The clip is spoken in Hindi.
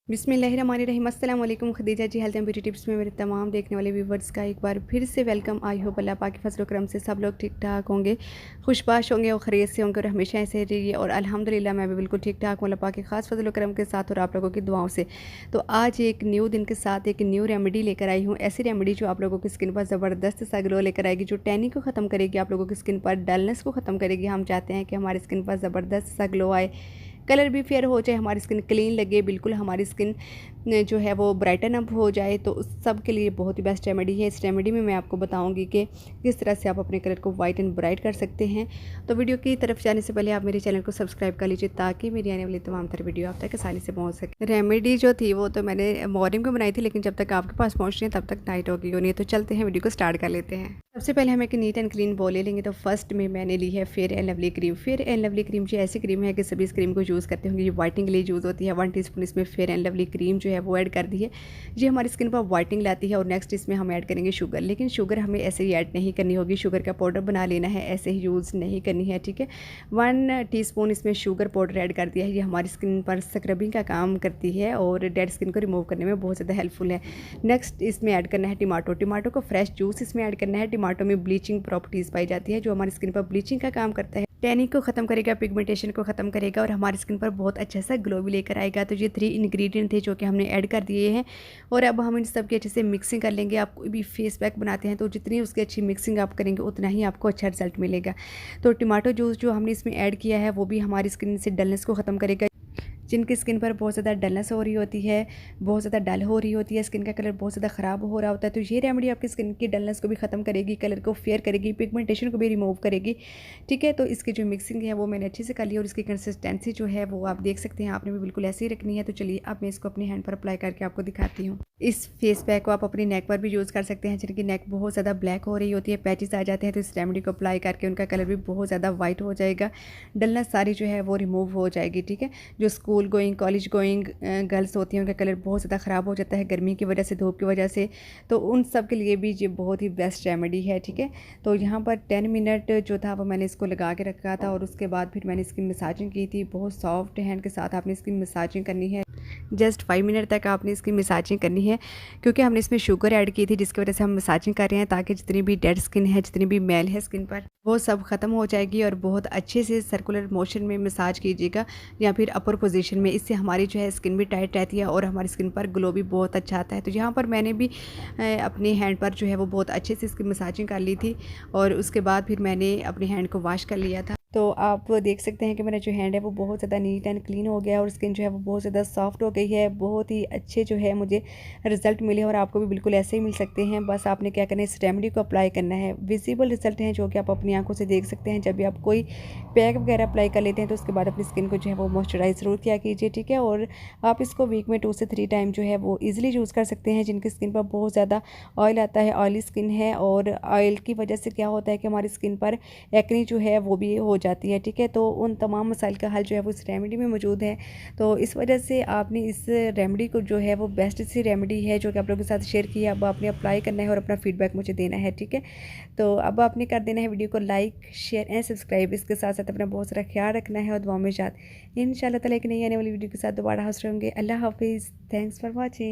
बिस्मिल्लाहिर्रहमानिर्रहीम अस्सलाम वालेकुम। खदीजा जी हेल्थ एंड ब्यूटी टिप्स में मेरे तमाम देखने वाले व्यूवर्स का एक बार फिर से वेलकम। आई होप अल्लाह पाक के फजल करम से सब लोग ठीक ठाक होंगे, खुशबाश होंगे और खैरियत से होंगे और हमेशा ऐसे रहिए। और अल्हम्दुलिल्लाह मैं भी बिल्कुल ठीक ठाक हूँ अल्लाह पाक के खास फजल करम के साथ और आप लोगों की दुआओं से। तो आज एक न्यू दिन के साथ एक न्यू रेमेडी लेकर आई हूँ। ऐसी रेमेडी जो आप लोगों की स्किन पर ज़बरदस्त सा ग्लो लेकर आएगी, जो टैनिंग को ख़त्म करेगी, आप लोगों की स्किन पर डलनेस को ख़त्म करेगी। हम चाहते हैं कि हमारी स्किन पर ज़बरदस्त सा ग्लो आए, कलर भी फेयर हो जाए, हमारी स्किन क्लीन लगे, बिल्कुल हमारी स्किन जो है वो ब्राइटन अप हो जाए। तो उस सब के लिए बहुत ही बेस्ट रेमेडी है। इस रेमेडी में मैं आपको बताऊंगी कि किस तरह से आप अपने कलर को वाइट एंड ब्राइट कर सकते हैं। तो वीडियो की तरफ जाने से पहले आप मेरे चैनल को सब्सक्राइब कर लीजिए ताकि मेरी आने वाली तमाम तरह वीडियो आप तक आसानी से पहुँच सके। रेमेडी जो थी वो तो मैंने मॉर्निंग में बनाई थी, लेकिन जब तक आपके पास पहुँच रही है तब तक नाइट होगी होनी है। तो चलते हैं, वीडियो को स्टार्ट कर लेते हैं। सबसे पहले हम एक नीट एंड क्लीन बॉल ले लेंगे। तो फर्स्ट में मैंने ली है fair and lovely cream. Fair and lovely cream जो ऐसी क्रीम है कि सभी इस क्रीम को यूज़ करते होंगे, ये वाइटनिंग के लिए यूज़ होती है। 1 टीस्पून इसमें फेयर एंड लवली क्रीम जो है वो ऐड कर दी है। ये हमारी स्किन पर वाइटनिंग लाती है। और नेक्स्ट इसमें हम ऐड करेंगे शुगर, लेकिन शुगर हमें ऐसे ही ऐड नहीं करनी होगी, शुगर का पाउडर बना लेना है, ऐसे ही यूज़ नहीं करनी है, ठीक है। 1 टीस्पून इसमें शुगर पाउडर ऐड कर दिया है। ये हमारी स्किन पर स्क्रबिंग का काम करती है और डेड स्किन को रिमूव करने में बहुत ज़्यादा हेल्पफुल है। नेक्स्ट इसमें ऐड करना है टमाटो। टमाटो को फ्रेश जूस इसमें ऐड करना है। टमाटो में ब्लीचिंग प्रॉपर्टीज़ पाई जाती है, जो हमारी स्किन पर ब्लीचिंग का काम करता है, टैनिंग को ख़त्म करेगा, पिगमेंटेशन को ख़त्म करेगा और हमारी स्किन पर बहुत अच्छा सा ग्लो भी लेकर आएगा। तो ये 3 इंग्रेडिएंट थे जो कि हमने ऐड कर दिए हैं और अब हम इन सब की अच्छे से मिक्सिंग कर लेंगे। आप कोई भी फेस पैक बनाते हैं तो जितनी उसकी अच्छी मिक्सिंग आप करेंगे उतना ही आपको अच्छा रिजल्ट मिलेगा। तो टमाटो जूस जो हमने इसमें ऐड किया है वो भी हमारी स्किन से डलनेस को ख़त्म करेगा। जिनकी स्किन पर बहुत ज़्यादा डलनेस हो रही होती है, बहुत ज़्यादा डल हो रही होती है, स्किन का कलर बहुत ज़्यादा ख़राब हो रहा होता है, तो ये रेमेडी आपकी स्किन की डलनेस को भी ख़त्म करेगी, कलर को फेयर करेगी, पिगमेंटेशन को भी रिमूव करेगी, ठीक है। तो इसकी जो मिक्सिंग है वो मैंने अच्छे से कर ली और इसकी कंसिस्टेंसी जो है वो आप देख सकते हैं, आपने भी बिल्कुल ऐसे ही रखनी है। तो चलिए अब मैं इसको अपने हैंड पर अप्लाई करके आपको दिखाती हूँ। इस फेस पैक को आप अपनी नेक पर भी यूज़ कर सकते हैं, जिनकी नेक बहुत ज़्यादा ब्लैक हो रही होती है, पैचेस आ जाते हैं, तो इस रेमेडी को अप्लाई करके उनका कलर भी बहुत ज़्यादा वाइट हो जाएगा, डलनेस सारी जो है वो रिमूव हो जाएगी, ठीक है। जो school going college going girls होती हैं उनका कलर बहुत ज़्यादा ख़राब हो जाता है गर्मी की वजह से, धूप की वजह से, तो उन सब के लिए भी ये बहुत ही बेस्ट रेमेडी है, ठीक है। तो यहाँ पर 10 मिनट जो था वो मैंने इसको लगा के रखा था और उसके बाद फिर मैंने इसकी मसाजिंग की थी। बहुत सॉफ्ट हैंड के साथ आपने इसकी मसाजिंग करनी है। जस्ट 5 मिनट तक आपने इसकी मसाजिंग करनी है, क्योंकि हमने इसमें शुगर ऐड की थी जिसकी वजह से हम मसाजिंग कर रहे हैं, ताकि जितनी भी डेड स्किन है, जितनी भी मैल है स्किन पर, वो सब ख़त्म हो जाएगी। और बहुत अच्छे से सर्कुलर मोशन में मसाज कीजिएगा या फिर अपर पोजीशन में, इससे हमारी जो है स्किन भी टाइट रहती है और हमारी स्किन पर ग्लो भी बहुत अच्छा आता है। तो यहाँ पर मैंने भी अपने हैंड पर जो है वो बहुत अच्छे से इसकी मसाजिंग कर ली थी और उसके बाद फिर मैंने अपने हैंड को वॉश कर लिया था। तो आप देख सकते हैं कि मेरा जो हैंड है वो बहुत ज़्यादा नीट एंड क्लीन हो गया और स्किन जो है वो बहुत ज़्यादा सॉफ्ट हो गई है। बहुत ही अच्छे जो है मुझे रिज़ल्ट मिले और आपको भी बिल्कुल ऐसे ही मिल सकते हैं। बस आपने क्या करना है, इस रेमेडी को अप्लाई करना है। विजिबल रिजल्ट हैं जो कि आप अपनी आंखों से देख सकते हैं। जब भी आप कोई पैक वगैरह अप्लाई कर लेते हैं तो उसके बाद अपनी स्किन को जो है वो मॉइस्चराइज ज़रूर किया कीजिए, ठीक है। और आप इसको वीक में 2 से 3 टाइम जो है वो ईजिली यूज़ कर सकते हैं। जिनकी स्किन पर बहुत ज़्यादा ऑयल आता है, ऑयली स्किन है, और ऑयल की वजह से क्या होता है कि हमारी स्किन पर एक्ने जो है वो भी हो जाती है, ठीक है। तो उन तमाम मसाइल का हल जो है वो इस रेमेडी में मौजूद है। तो इस वजह से आपने इस रेमेडी को जो है वो बेस्ट सी रेमेडी है जो कि आप लोगों के साथ शेयर की है। अब आपने अप्लाई करना है और अपना फीडबैक मुझे देना है, ठीक है। तो अब आपने कर देना है वीडियो को लाइक शेयर एंड सब्सक्राइब। इसके साथ साथ अपना बहुत सारा ख्याल रखना है और दुआ में याद। इंशाल्लाह ताला एक नई आने वाली वीडियो के साथ दोबारा हाजिर होंगे। अल्लाह हाफिज़। Thanks for watching.